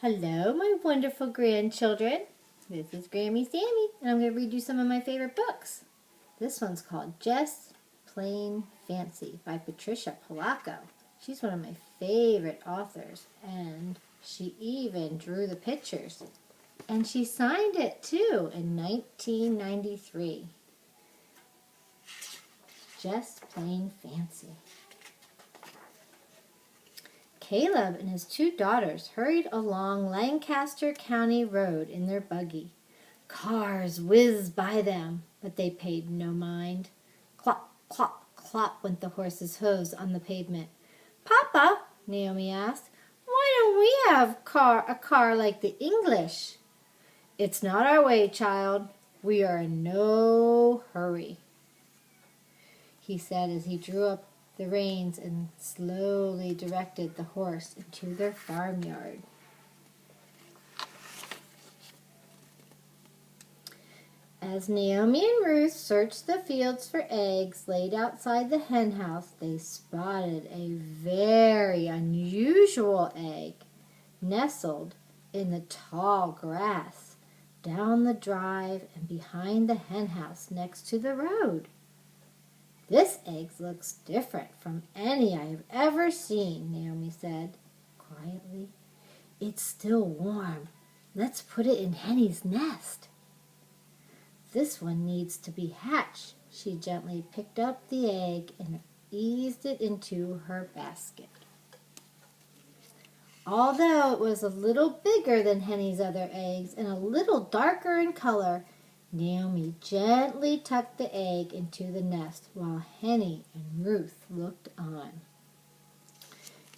Hello, my wonderful grandchildren. This is Grammy Sammy, and I'm going to read you some of my favorite books. This one's called Just Plain Fancy by Patricia Polacco. She's one of my favorite authors, and she even drew the pictures. And she signed it, too, in 1993. Just Plain Fancy. Caleb and his two daughters hurried along Lancaster County Road in their buggy. Cars whizzed by them, but they paid no mind. Clop, clop, clop went the horses' hoofs on the pavement. "Papa," Naomi asked, "why don't we have a car like the English?" "It's not our way, child. We are in no hurry," he said as he drew up the reins and slowly directed the horse into their farmyard. As Naomi and Ruth searched the fields for eggs laid outside the hen house, they spotted a very unusual egg nestled in the tall grass down the drive and behind the hen house next to the road. "This egg looks different from any I have ever seen," Naomi said quietly. "It's still warm. Let's put it in Henny's nest." "This one needs to be hatched." She gently picked up the egg and eased it into her basket. Although it was a little bigger than Henny's other eggs and a little darker in color, Naomi gently tucked the egg into the nest while Henny and Ruth looked on.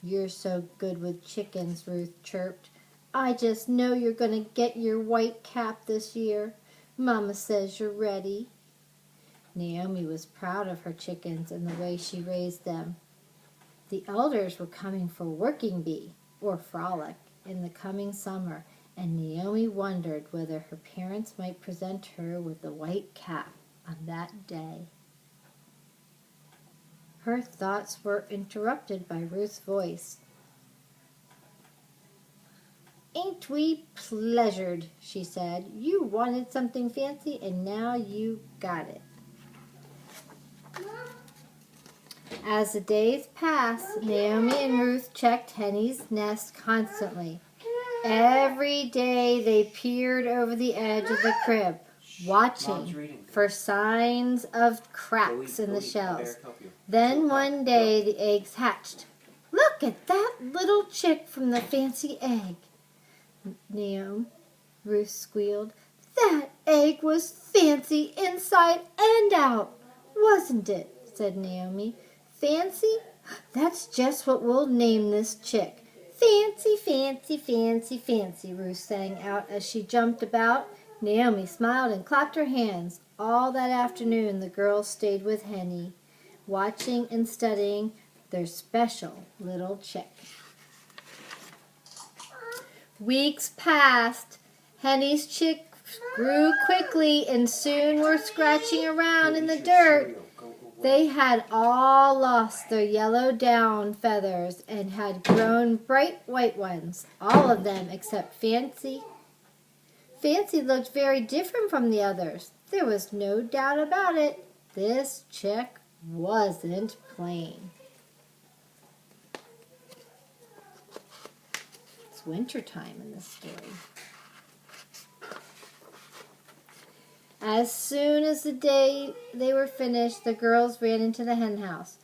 "You're so good with chickens," Ruth chirped. "I just know you're going to get your white cap this year. Mama says you're ready." Naomi was proud of her chickens and the way she raised them. The elders were coming for Working Bee, or Frolic, in the coming summer, and Naomi wondered whether her parents might present her with the white cap on that day. Her thoughts were interrupted by Ruth's voice. "Ain't we pleasured?" she said. "You wanted something fancy, and now you got it." As the days passed, Naomi and Ruth checked Henny's nest constantly. Every day they peered over the edge of the crib, watching for signs of cracks in the shells. Then one day the eggs hatched. "Look at that little chick from the fancy egg," Naomi, Ruth squealed. "That egg was fancy inside and out, wasn't it?" said Naomi. "Fancy? That's just what we'll name this chick. Fancy, fancy, fancy, fancy," Ruth sang out as she jumped about. Naomi smiled and clapped her hands. All that afternoon the girls stayed with Henny, watching and studying their special little chick. Weeks passed. Henny's chicks grew quickly and soon were scratching around in the dirt. They had all lost their yellow down feathers and had grown bright white ones, all of them except Fancy. Fancy looked very different from the others. There was no doubt about it. This chick wasn't plain. It's wintertime in this story. As soon as the day they were finished, the girls ran into the hen house.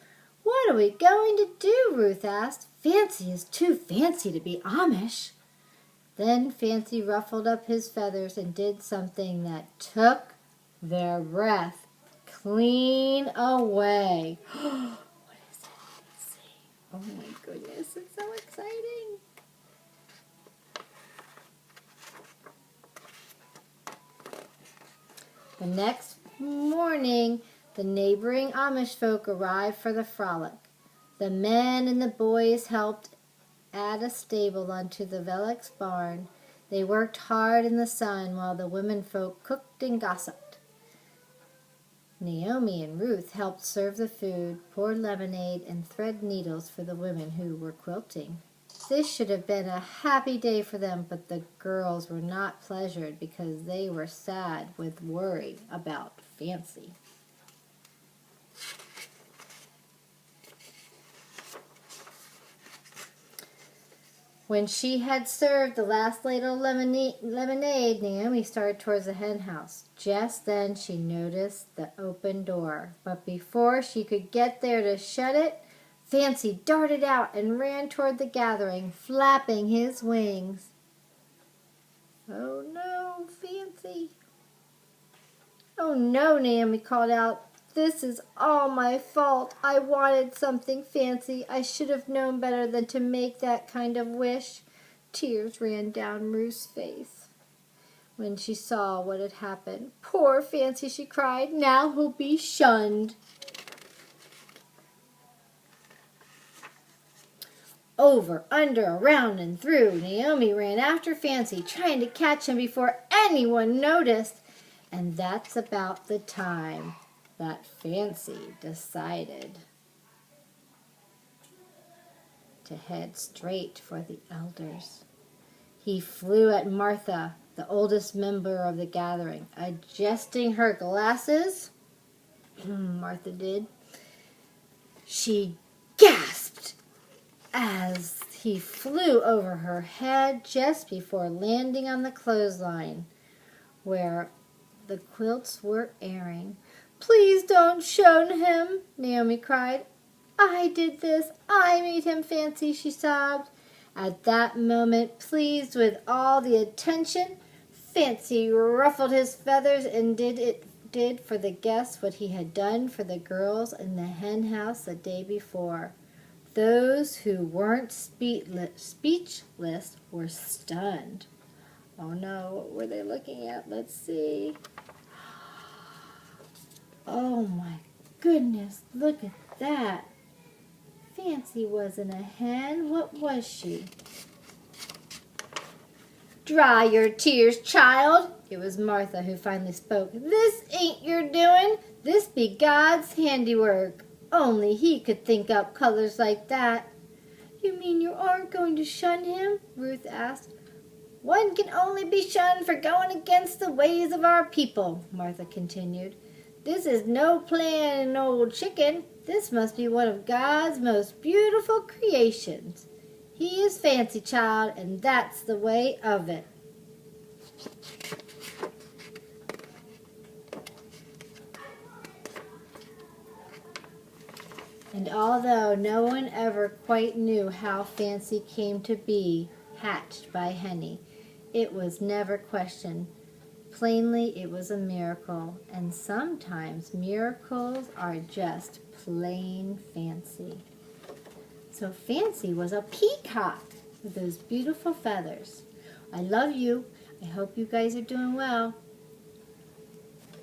"What are we going to do?" Ruth asked. "Fancy is too fancy to be Amish." Then Fancy ruffled up his feathers and did something that took their breath clean away. What is it? Let's see. Oh my goodness, it's so exciting. The next morning, the neighboring Amish folk arrived for the frolic. The men and the boys helped add a stable onto the Velik's barn. They worked hard in the sun while the women folk cooked and gossiped. Naomi and Ruth helped serve the food, pour lemonade, and thread needles for the women who were quilting. This should have been a happy day for them, but the girls were not pleasured because they were sad with worry about Fancy. When she had served the last ladle of lemonade, Naomi started towards the hen house. Just then she noticed the open door, but before she could get there to shut it, Fancy darted out and ran toward the gathering, flapping his wings. "Oh no, Fancy!" "Oh no," Naomi called out. "This is all my fault. I wanted something fancy. I should have known better than to make that kind of wish." Tears ran down Ruth's face when she saw what had happened. "Poor Fancy," she cried. "Now he'll be shunned." Over, under, around, and through, Naomi ran after Fancy, trying to catch him before anyone noticed. And that's about the time that Fancy decided to head straight for the elders. He flew at Martha, the oldest member of the gathering, adjusting her glasses. Martha did. She gasped as he flew over her head just before landing on the clothesline where the quilts were airing. "Please don't shun him," Naomi cried. "I did this. I made him Fancy," she sobbed. At that moment, pleased with all the attention, Fancy ruffled his feathers and did for the guests what he had done for the girls in the hen house the day before. Those who weren't speechless were stunned. Oh no, what were they looking at? Let's see. Oh my goodness, look at that. Fancy wasn't a hen. What was she? "Dry your tears, child." It was Martha who finally spoke. "This ain't your doing. This be God's handiwork. Only He could think up colors like that." "You mean you aren't going to shun him?" Ruth asked. "One can only be shunned for going against the ways of our people," Martha continued. "This is no plain old chicken. This must be one of God's most beautiful creations. He is Fancy, child, and that's the way of it." And although no one ever quite knew how Fancy came to be hatched by Henny, it was never questioned. Plainly, it was a miracle, and sometimes miracles are just plain fancy. So Fancy was a peacock with those beautiful feathers. I love you. I hope you guys are doing well.